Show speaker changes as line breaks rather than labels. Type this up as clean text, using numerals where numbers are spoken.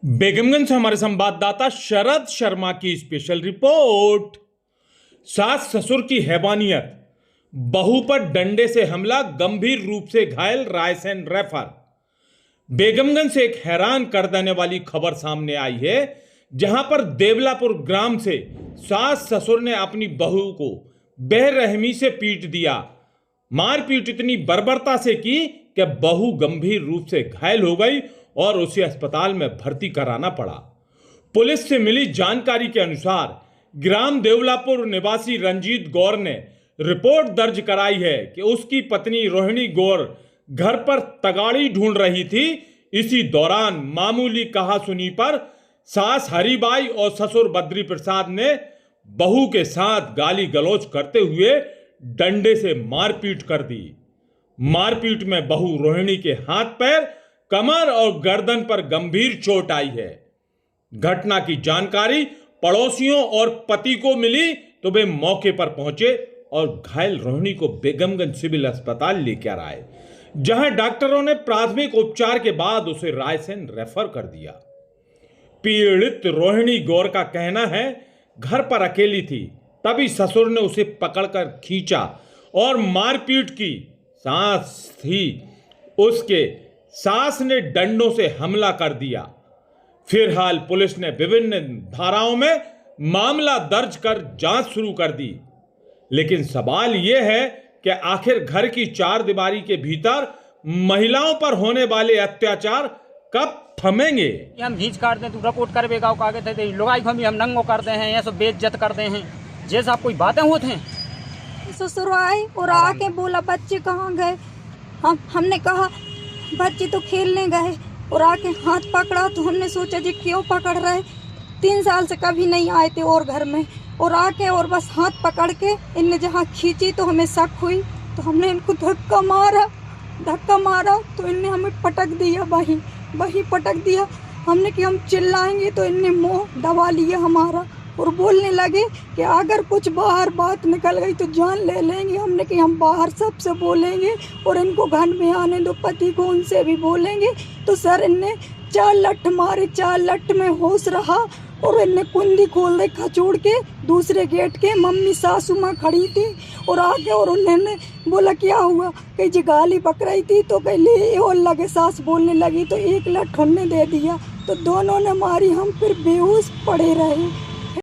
बेगमगंज से हमारे संवाददाता शरद शर्मा की स्पेशल रिपोर्ट। सास ससुर की हैवानियत, बहू पर डंडे से हमला, गंभीर रूप से घायल, रायसेन रेफर। बेगमगंज से एक हैरान कर देने वाली खबर सामने आई है, जहां पर देवलापुर ग्राम से सास ससुर ने अपनी बहू को बेरहमी से पीट दिया। मारपीट इतनी बर्बरता से की कि बहू गंभीर रूप से घायल हो गई और उसे अस्पताल में भर्ती कराना पड़ा। पुलिस से मिली जानकारी के अनुसार ग्राम देवलापुर निवासी रंजीत गौर ने रिपोर्ट दर्ज कराई है कि उसकी पत्नी रोहिणी गौर घर पर तगाड़ी ढूंढ रही थी। इसी दौरान मामूली कहासुनी पर सास हरिबाई और ससुर बद्री प्रसाद ने बहू के साथ गाली गलौज करते हुए डंडे से मारपीट कर दी। मारपीट में बहू रोहिणी के हाथ पैर, कमर और गर्दन पर गंभीर चोट आई है। घटना की जानकारी पड़ोसियों और पति को मिली तो वे मौके पर पहुंचे और घायल रोहिणी को बेगमगंज सिविल अस्पताल लेकर आए, जहां डॉक्टरों ने प्राथमिक उपचार के बाद उसे रायसेन रेफर कर दिया। पीड़ित रोहिणी गौर का कहना है, घर पर अकेली थी, तभी ससुर ने उसे पकड़कर खींचा और मारपीट की। सास थी, उसके सास ने डंडों से हमला कर दिया। फिलहाल पुलिस ने विभिन्न धाराओं में मामला दर्ज कर जांच शुरू कर दी। लेकिन सवाल यह है कि आखिर घर की चार दीवारी के भीतर महिलाओं पर होने वाले अत्याचार कब थमेंगे?
हम घींच काट दें, तू रिपोर्ट करवे गाँव कागे थे लुगाई को हम नंगो करते हैं, ऐसा बेइज्जत करते हैं, जैसा आप कोई बातें होते हैं।
ससुर आए और आके बोला बच्चे कहाँ गए। हमने कहा बच्चे तो खेलने गए, और आके हाथ पकड़ा तो हमने सोचा जी क्यों पकड़ रहे, 3 साल से कभी नहीं आए थे और घर में, और आके और बस हाथ पकड़ के इनने जहाँ खींची तो हमें शक हुई, तो हमने इनको धक्का मारा तो इनने हमें पटक दिया, वही पटक दिया। हमने कि हम चिल्लाएंगे तो इनने मुंह दबा लिया हमारा और बोलने लगे कि अगर कुछ बाहर बात निकल गई तो जान ले लेंगे। हमने कि हम बाहर सबसे बोलेंगे और इनको घर में आने दो, पति को उनसे भी बोलेंगे। तो सर इनने 4 लठ मारे, 4 लठ में होश रहा और इनने कुंडी खोल दे खचोड़ के दूसरे गेट के। मम्मी सासू माँ खड़ी थी और आके और उन्होंने बोला क्या हुआ, कहीं जी गाली बक रही थी तो कहीं ले और लगे, सास बोलने लगी तो 1 लठ उन्होंने दे दिया, तो दोनों ने मारी। हम फिर बेहोश पड़े रहे।